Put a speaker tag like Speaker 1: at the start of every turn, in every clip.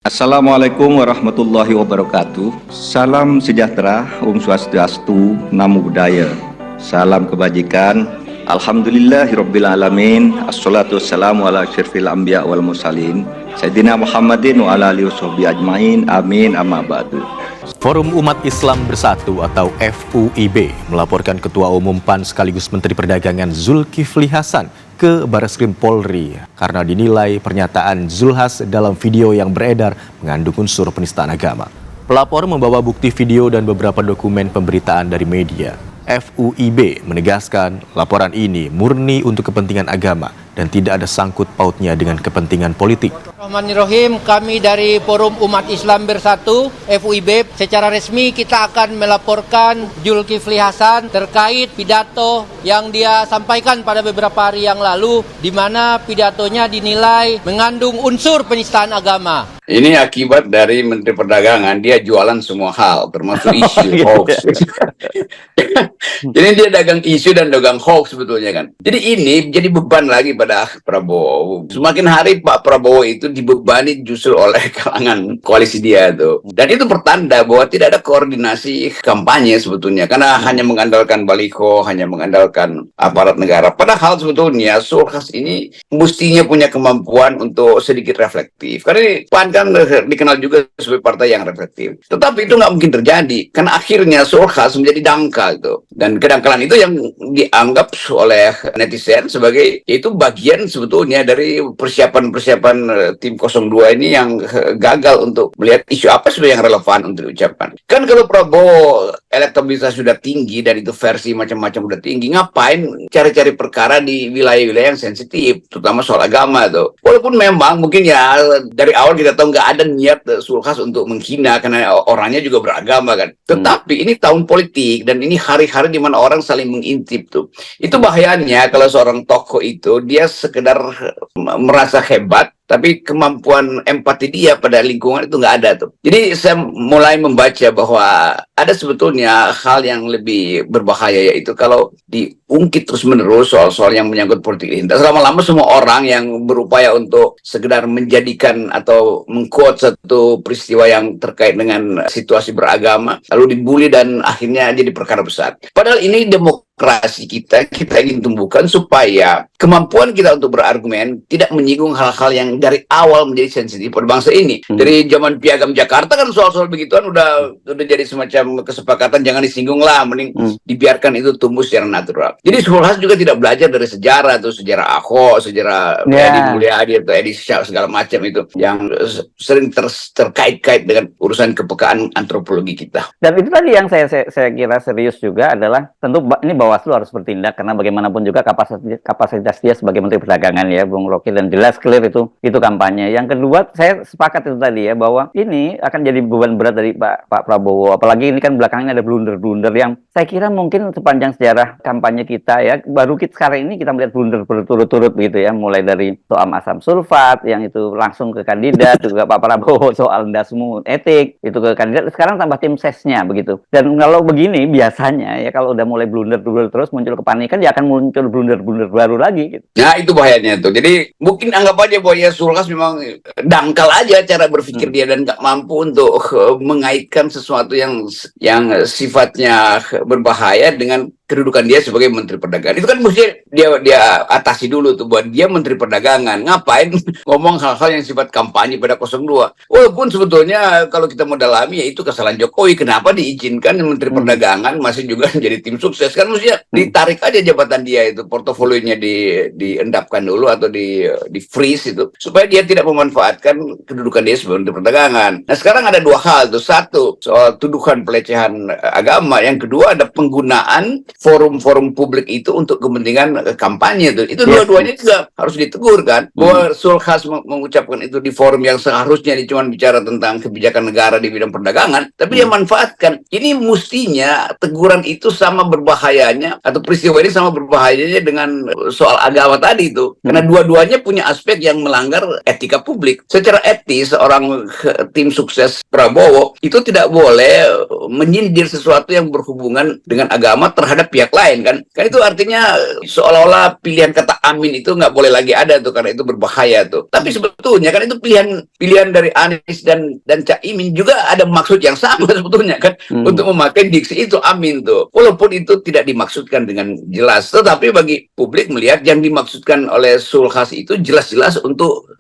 Speaker 1: Assalamualaikum warahmatullahi wabarakatuh. Salam sejahtera, Om Swastiastu, Namo Buddhaya. Salam kebajikan. Alhamdulillahirabbil alamin. Assalatu wassalamu ala asyrafil anbiya wal mursalin. Sayyidina Muhammadin wa ala alihi washabihi ajmain. Amin amma ba'du.
Speaker 2: Forum Umat Islam Bersatu atau FUIB melaporkan Ketua Umum PAN sekaligus Menteri Perdagangan Zulkifli Hasan ke Barreskrim Polri karena dinilai pernyataan Zulhas dalam video yang beredar mengandung unsur penistaan agama. Pelapor membawa bukti video dan beberapa dokumen pemberitaan dari media. FUIB menegaskan laporan ini murni untuk kepentingan agama dan tidak ada sangkut pautnya dengan kepentingan politik.
Speaker 3: Bismillahirrahmanirrahim, kami dari Forum Umat Islam Bersatu FUIB secara resmi kita akan melaporkan Zulkifli Hasan terkait pidato yang dia sampaikan pada beberapa hari yang lalu, di mana pidatonya dinilai mengandung unsur penistaan agama.
Speaker 4: Ini akibat dari Menteri Perdagangan, dia jualan semua hal, termasuk isu hoax. Jadi dia dagang isu dan dagang hoax sebetulnya kan. Jadi ini jadi beban lagi pada Prabowo. Semakin hari Pak Prabowo itu dibebani justru oleh kalangan koalisi dia tuh. Dan itu pertanda bahwa tidak ada koordinasi kampanye sebetulnya. Karena hanya mengandalkan baliho, hanya mengandalkan aparat negara. Padahal sebetulnya Zulhas ini mestinya punya kemampuan untuk sedikit reflektif. Karena PAN kan dikenal juga sebagai partai yang reflektif. Tetapi itu nggak mungkin terjadi. Karena akhirnya Zulhas menjadi dangkal itu. Dan kedangkalan itu yang dianggap oleh netizen sebagai itu bagian sebetulnya dari persiapan-persiapan tim 02 ini yang gagal untuk melihat isu apa sebenarnya yang relevan untuk diucapkan. Kan kalau Prabowo elektabilitas sudah tinggi dan itu versi macam-macam sudah tinggi, ngapain cari-cari perkara di wilayah-wilayah yang sensitif, terutama soal agama tuh. Walaupun memang mungkin ya dari awal kita tahu nggak ada niat Zulhas untuk menghina karena orangnya juga beragama kan. Tetapi ini tahun politik dan ini hari-hari di mana orang saling mengintip tuh. Itu bahayanya kalau seorang tokoh itu dia sekedar merasa hebat, tapi kemampuan empati dia pada lingkungan itu nggak ada tuh. Jadi saya mulai membaca bahwa ada sebetulnya hal yang lebih berbahaya, yaitu kalau diungkit terus-menerus soal-soal yang menyangkut politik identitas. Lama-lama semua orang yang berupaya untuk sekedar menjadikan atau mengquote satu peristiwa yang terkait dengan situasi beragama, lalu dibully dan akhirnya jadi perkara besar. Padahal ini demokrasi kita ingin tumbuhkan supaya kemampuan kita untuk berargumen tidak menyinggung hal-hal yang dari awal menjadi sensitif pada bangsa ini. Dari zaman Piagam Jakarta kan soal-soal begituan udah jadi semacam kesepakatan, jangan disinggung lah, mending dibiarkan itu tumbuh secara natural. Jadi Zulhas juga tidak belajar dari sejarah tuh, sejarah Ahok, sejarah Edi Mulyadi atau Edi Syah segala macam itu yang sering terkait-kait dengan urusan kepekaan antropologi kita.
Speaker 5: Dan itu tadi yang saya kira serius juga adalah tentu ini Bawaslu harus bertindak karena bagaimanapun juga kapasitas dia sebagai Menteri Perdagangan ya, Bung Rocky, dan jelas clear itu kampanye. Yang kedua, saya sepakat itu tadi ya, bahwa ini akan jadi beban berat dari Pak Prabowo. Apalagi ini kan belakangnya ada blunder-blunder yang saya kira mungkin sepanjang sejarah kampanye kita ya, baru sekarang ini kita melihat blunder berturut-turut begitu ya, mulai dari soal asam sulfat yang itu langsung ke kandidat, juga Pak Prabowo soal ndasmu etik itu ke kandidat, sekarang tambah tim sesnya begitu. Dan kalau begini biasanya ya, kalau udah mulai blunder terus muncul kepanikan, ya akan muncul blunder-blunder baru lagi gitu.
Speaker 4: Nah itu bahayanya tuh. Jadi mungkin anggap aja bahwa ya Zulhas memang dangkal aja cara berpikir dia dan nggak mampu untuk mengaitkan sesuatu yang sifatnya berbahaya dengan kedudukan dia sebagai Menteri Perdagangan. Itu kan mesti dia atasi dulu tuh, buat dia Menteri Perdagangan. Ngapain ngomong hal-hal yang sifat kampanye pada 02? Walaupun sebetulnya kalau kita mau dalami ya itu kesalahan Jokowi. Kenapa diizinkan Menteri Perdagangan masih juga menjadi tim sukses? Kan mestinya ditarik aja jabatan dia itu, portofolionya diendapkan dulu atau di freeze itu, supaya dia tidak memanfaatkan kedudukan dia sebagai Menteri Perdagangan. Nah sekarang ada dua hal tuh. Satu, soal tuduhan pelecehan agama. Yang kedua ada penggunaan forum-forum publik itu untuk kepentingan kampanye tuh. Itu dua-duanya juga harus ditegur kan. Bahwa Zulhas mengucapkan itu di forum yang seharusnya dia cuma bicara tentang kebijakan negara di bidang perdagangan, tapi dia manfaatkan. Ini mestinya teguran itu sama berbahayanya, atau peristiwa ini sama berbahayanya dengan soal agama tadi itu. Karena dua-duanya punya aspek yang melanggar etika publik. Secara etis seorang tim sukses Prabowo itu tidak boleh menyindir sesuatu yang berhubungan dengan agama terhadap kepada pihak lain kan. Kan itu artinya seolah-olah pilihan kata amin itu nggak boleh lagi ada tuh karena itu berbahaya tuh. Tapi sebetulnya kan itu pilihan dari Anies dan Caimin juga ada maksud yang sama sebetulnya kan untuk memakai diksi itu amin tuh. Walaupun itu tidak dimaksudkan dengan jelas, tetapi bagi publik melihat yang dimaksudkan oleh Zulkifli itu jelas-jelas untuk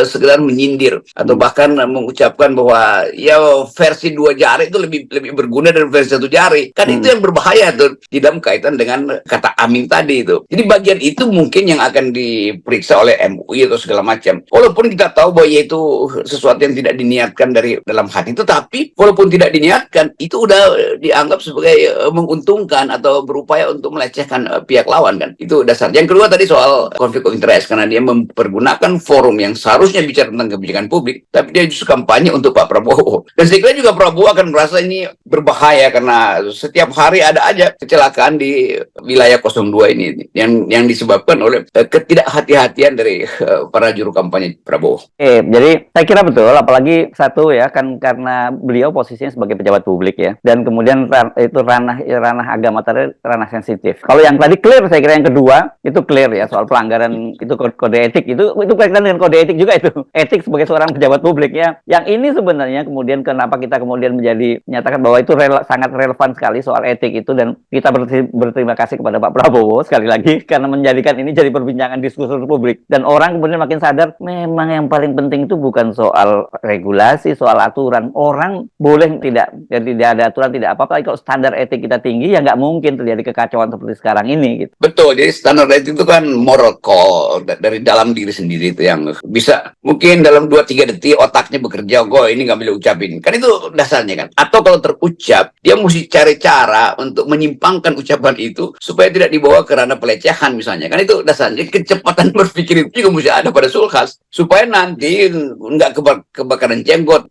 Speaker 4: sekedar menyindir atau bahkan mengucapkan bahwa ya versi 2 jari itu lebih berguna dari versi 1 jari. Kan itu yang berbahaya tuh dalam kaitan dengan kata amin tadi itu. Jadi bagian itu mungkin yang akan diperiksa oleh MUI atau segala macam. Walaupun kita tahu bahwa itu sesuatu yang tidak diniatkan dari dalam hati, tetapi walaupun tidak diniatkan itu udah dianggap sebagai menguntungkan atau berupaya untuk melecehkan pihak lawan kan. Itu dasar. Yang kedua tadi soal konflik of interest, karena dia mempergunakan forum yang seharusnya bicara tentang kebijakan publik, tapi dia justru kampanye untuk Pak Prabowo. Dan saya kira juga Prabowo akan merasa ini berbahaya karena setiap hari ada aja kecelakaan di wilayah 02 ini yang disebabkan oleh ketidakhati-hatian dari para juru kampanye Prabowo.
Speaker 5: Jadi saya kira betul, apalagi satu ya kan karena beliau posisinya sebagai pejabat publik ya, dan kemudian itu ranah agama tadi ranah sensitif. Kalau yang tadi clear, saya kira yang kedua itu clear ya soal pelanggaran itu kode etik itu berkaitan dengan kode etik juga itu etik sebagai seorang pejabat publik ya. Yang ini sebenarnya kemudian kenapa kita kemudian menyatakan bahwa itu sangat relevan sekali soal etik itu, dan kita berterima kasih kepada Pak Prabowo sekali lagi karena menjadikan ini jadi perbincangan diskursus publik, dan orang kemudian makin sadar memang yang paling penting itu bukan soal regulasi, soal aturan. Orang boleh tidak ada aturan tidak apa-apa, kalau standar etik kita tinggi ya nggak mungkin terjadi kekacauan seperti sekarang ini gitu.
Speaker 4: Betul, jadi standar etik itu kan moral call dari dalam diri sendiri itu yang bisa mungkin dalam 2-3 detik otaknya bekerja, ini nggak boleh ucapin, kan itu dasarnya kan. Atau kalau terucap dia mesti cari cara untuk menyimpangkan ucapan itu supaya tidak dibawa ke ranah pelecehan misalnya, kan itu dasarnya. Kecepatan berpikir itu juga mesti ada pada Zulkifli supaya nanti nggak kebakaran jenggot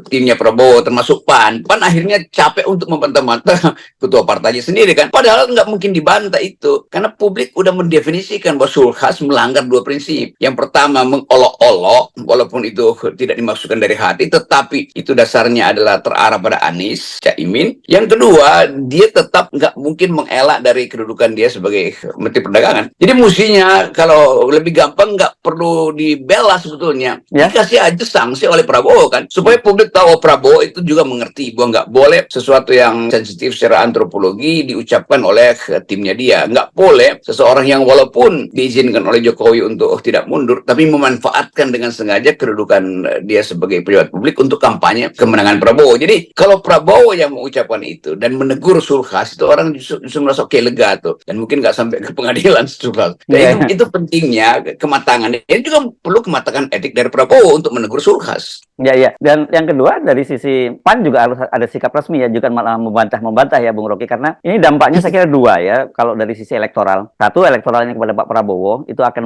Speaker 4: timnya Prabowo termasuk PAN akhirnya capek untuk membantah-bantah ketua partainya sendiri kan, padahal nggak mungkin dibantah itu karena publik udah mendefinisikan bahwa Zulkifli melanggar 2 prinsip. Yang pertama mengolok-olok walaupun itu tidak dimaksudkan dari hati, tetapi itu dasarnya adalah terarah pada Anies, Caimin. Yang kedua, dia tetap nggak mungkin mengelak dari kedudukan dia sebagai Menteri Perdagangan. Jadi mestinya kalau lebih gampang nggak perlu dibela sebetulnya, dikasih aja sanksi oleh Prabowo kan, supaya publik tahu Prabowo itu juga mengerti bahwa nggak boleh sesuatu yang sensitif secara antropologi diucapkan oleh timnya dia. Nggak boleh seseorang yang walaupun diizinkan oleh Jokowi untuk tidak mundur, tapi memanfaatkan dengan sengaja kedudukan dia sebagai pejabat publik untuk kampanye kemenangan Prabowo. Jadi kalau Prabowo yang mengucapkan itu dan menegur Zulkifli, itu orang justru merasa lega tuh, dan mungkin nggak sampai ke pengadilan Zulkifli. Dan itu pentingnya kematangan. Ini juga perlu kematangan etik dari Prabowo untuk menegur Zulkifli.
Speaker 5: Ya. Dan yang kedua dari sisi PAN juga harus ada sikap resmi ya, juga malah membantah ya Bung Rocky, karena ini dampaknya saya kira 2 ya. Kalau dari sisi elektoral, satu elektoralnya kepada Pak Prabowo itu akan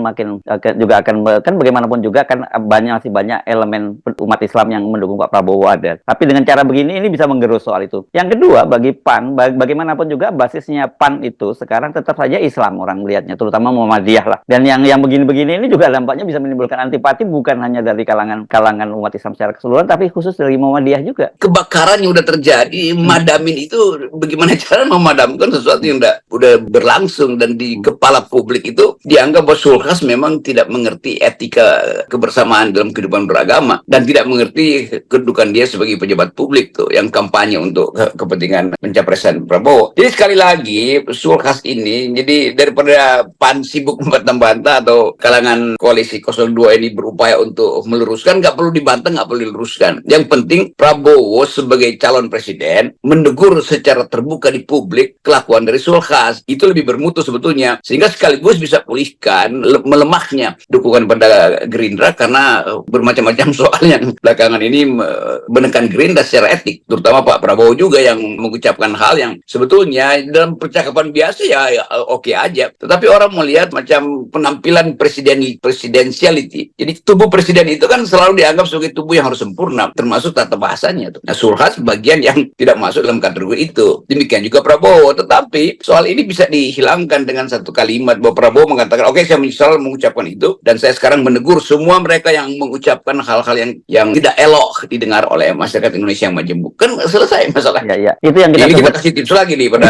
Speaker 5: kan bagaimanapun juga kan masih banyak elemen umat Islam yang mendukung Pak Prabowo ada. Tapi dengan cara begini ini bisa menggerus soal itu. Yang kedua bagi PAN, bagaimanapun juga basisnya PAN itu sekarang tetap saja Islam orang melihatnya, terutama Muhammadiyah lah. Dan yang begini-begini ini juga dampaknya bisa menimbulkan antipati bukan hanya dari kalangan umat Islam secara keseluruhan, tapi khusus dari Muhammadiyah juga.
Speaker 4: Kebakaran yang udah terjadi, madamin itu bagaimana cara memadamkan sesuatu yang udah berlangsung, dan di kepala publik itu dianggap bahwa Zulkifli memang tidak mengerti etika kebersamaan dalam kehidupan beragama dan tidak mengerti kedudukan dia sebagai pejabat publik tuh yang kampanye untuk kepentingan pencapresan Prabowo. Jadi sekali lagi Zulkifli ini, jadi daripada PAN sibuk membantah-bantah atau kalangan koalisi 02 ini berupaya untuk meluruskan, nggak perlu dibantah, nggak perlu diluruskan. Yang penting Prabowo sebagai calon presiden menegur secara terbuka di publik kelakuan dari Zulkifli, itu lebih bermutu sebetulnya, sehingga sekaligus bisa pulihkan melemahnya dukungan pada Gerindra karena bermacam-macam soal yang belakangan ini menekan Gerindra secara etik, terutama Pak Prabowo juga yang mengucapkan hal yang sebetulnya dalam percakapan biasa ya oke aja, tetapi orang melihat macam penampilan presidensiality. Jadi tubuh presiden itu kan selalu dianggap sebagai tubuh yang harus sempurna, termasuk tata bahasanya. Nah, Zulhas bagian yang tidak masuk dalam kategori itu. Demikian juga Prabowo. Tetapi soal ini bisa dihilangkan dengan satu kalimat bahwa Prabowo mengatakan, oke, saya menyesal mengucapkan itu, dan saya sekarang menegur semua mereka yang mengucapkan hal-hal yang tidak elok didengar oleh masyarakat Indonesia yang majemuk. Kan selesai masalah.
Speaker 5: Ya. Itu yang kita
Speaker 4: Ini
Speaker 5: sebut.
Speaker 4: kita kasih tips lagi nih pada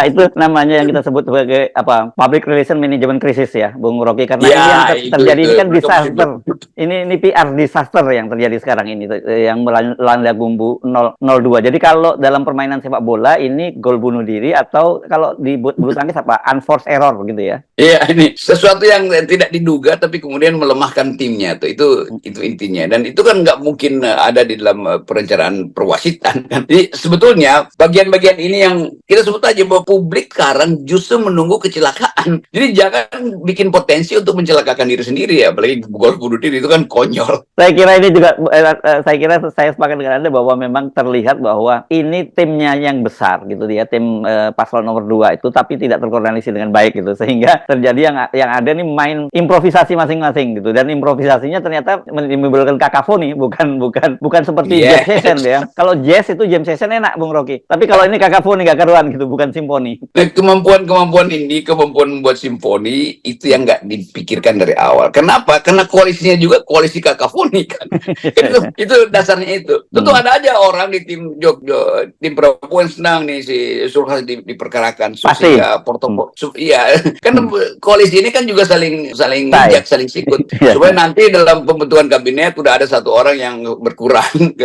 Speaker 5: Itu namanya yang kita sebut sebagai public relation management crisis ya, Bung Rocky, karena
Speaker 4: Ya,
Speaker 5: ini yang
Speaker 4: itu,
Speaker 5: terjadi ini kan
Speaker 4: itu.
Speaker 5: disaster. Ini PR disaster yang terjadi sekarang ini, yang melanda bumbu 002. Jadi kalau dalam permainan sepak bola ini gol bunuh diri, atau kalau di bulu tangkis unforced error gitu ya.
Speaker 4: Iya, ini sesuatu yang tidak diduga tapi kemudian melemahkan timnya tuh. Itu intinya. Dan itu kan nggak mungkin ada di dalam perencanaan perwasitan kan. Jadi sebetulnya bagian-bagian ini yang kita sebut aja bahwa publik sekarang justru menunggu kecelakaan. Jadi jangan bikin potensi untuk mencelakakan diri sendiri ya, apalagi gol bunuh diri itu kan konyol.
Speaker 5: Saya kira ini juga saya sepakat dengan Anda bahwa memang terlihat bahwa ini timnya yang besar gitu ya, tim paslon nomor 2 itu, tapi tidak terkoordinasi dengan baik gitu, sehingga terjadi yang ada nih main improvisasi masing-masing gitu, dan improvisasinya ternyata menimbulkan kakafoni, bukan seperti jam session ya. Kalau jazz itu jam session enak, Bung Rocky, tapi kalau ini kakafoni, gak karuan gitu, bukan simfoni.
Speaker 4: Kemampuan membuat simfoni itu yang nggak dipikirkan dari awal. Kenapa? Karena koalisinya juga koalisi kakafoni kan. itu dasarnya itu. Tentu ada aja orang di tim tim Prabowo yang senang nih si Zulhas diperkarakan sehingga portofolio. Iya, kan koalisi ini kan juga saling injak, saling sikut. Supaya nanti dalam pembentukan kabinet udah ada satu orang yang berkurang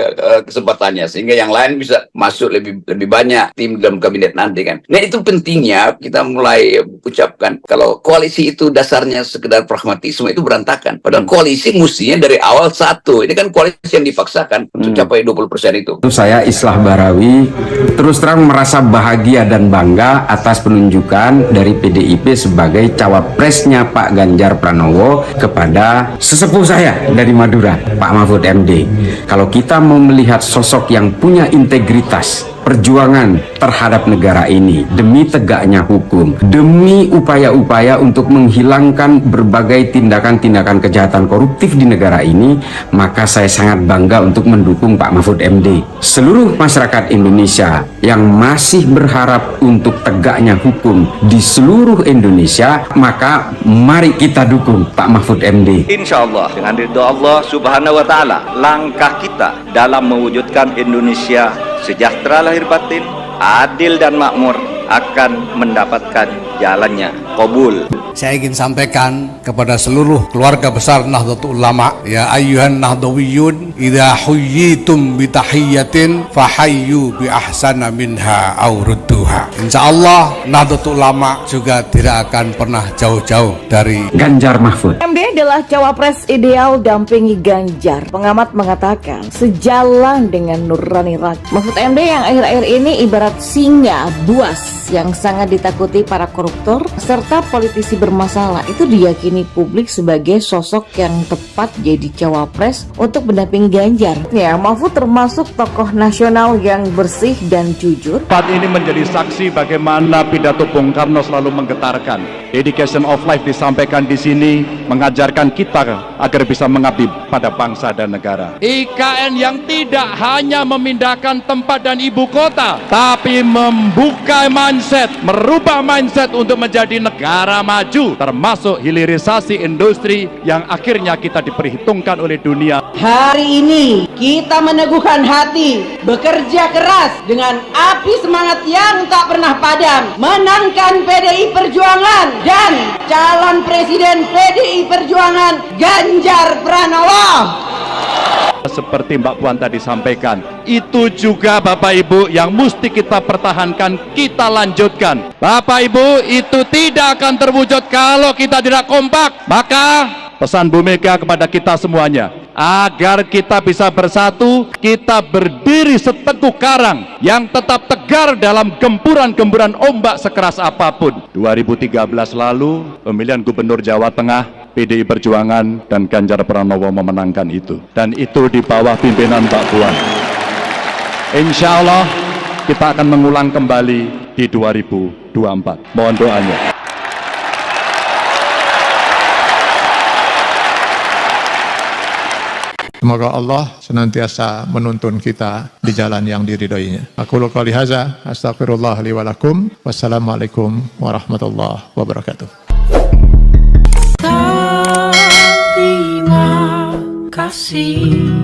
Speaker 4: kesempatannya, sehingga yang lain bisa masuk lebih banyak tim dalam kabinet nanti kan. Nah, itu pentingnya kita mulai ucapkan kalau koalisi itu dasarnya sekedar pragmatisme itu berantakan. Padahal koalisi mestinya dari awal satu. Ini kan koalisi yang dipaksakan untuk capai 20% itu.
Speaker 6: Saya Islah Barawi terus terang merasa bahagia dan bangga atas penunjukan dari PDIP sebagai cawapresnya Pak Ganjar Pranowo kepada sesepuh saya dari Madura, Pak Mahfud MD. Kalau kita mau melihat sosok yang punya integritas, perjuangan terhadap negara ini demi tegaknya hukum, demi upaya-upaya untuk menghilangkan berbagai tindakan-tindakan kejahatan koruptif di negara ini, maka saya sangat bangga untuk mendukung Pak Mahfud MD. Seluruh masyarakat Indonesia yang masih berharap untuk tegaknya hukum di seluruh Indonesia, maka mari kita dukung Pak Mahfud MD.
Speaker 1: Insya Allah dengan ridho Allah Subhanahu wa Ta'ala, langkah kita dalam mewujudkan Indonesia sejahtera lahir batin, adil dan makmur akan mendapatkan jalannya. Qabul.
Speaker 7: Saya ingin sampaikan kepada seluruh keluarga besar Nahdlatul Ulama, ya ayyuhan nahdawiyun, idza huyyitum bi tahiyyatin fahayyu bi ahsana minha aw rudduha. Insyaallah Nahdlatul Ulama juga tidak akan pernah jauh-jauh dari
Speaker 6: Ganjar Mahfud.
Speaker 8: MD adalah cawapres ideal dampingi Ganjar. Pengamat mengatakan sejalan dengan nurani rakyat. Mahfud MD yang akhir-akhir ini ibarat singa buas yang sangat ditakuti para koruptor serta politisi bermasalah, itu diyakini publik sebagai sosok yang tepat jadi cawapres untuk mendampingi Ganjar. Ya, Mahfud termasuk tokoh nasional yang bersih dan jujur.
Speaker 9: Saat ini menjadi saksi bagaimana pidato Bung Karno selalu menggetarkan. Dedication of life disampaikan di sini mengajarkan kita agar bisa mengabdi pada bangsa dan negara. IKN yang tidak hanya memindahkan tempat dan ibu kota, tapi membuka mindset, merubah mindset untuk menjadi negara maju, termasuk hilirisasi industri yang akhirnya kita diperhitungkan oleh dunia.
Speaker 10: Hari ini kita meneguhkan hati, bekerja keras dengan api semangat yang tak pernah padam, menangkan PDI Perjuangan dan calon presiden PDI Perjuangan Ganjar Pranowo.
Speaker 9: Seperti Mbak Puan tadi sampaikan, itu juga Bapak Ibu yang mesti kita pertahankan, kita lanjutkan. Bapak Ibu, itu tidak akan terwujud kalau kita tidak kompak. Maka pesan Bu Mega kepada kita semuanya, agar kita bisa bersatu, kita berdiri seteguh karang yang tetap tegar dalam gempuran-gempuran ombak sekeras apapun. 2013 lalu, pemilihan Gubernur Jawa Tengah, PDI Perjuangan dan Ganjar Pranowo memenangkan itu. Dan itu di bawah pimpinan Mbak Puan. Insya Allah kita akan mengulang kembali di 2024. Mohon doanya.
Speaker 11: Semoga Allah senantiasa menuntun kita di jalan yang diridhoinya. Aku qouli hadza, astagfirullah li wa lakum. Wassalamualaikum warahmatullahi wabarakatuh.
Speaker 12: Terima kasih.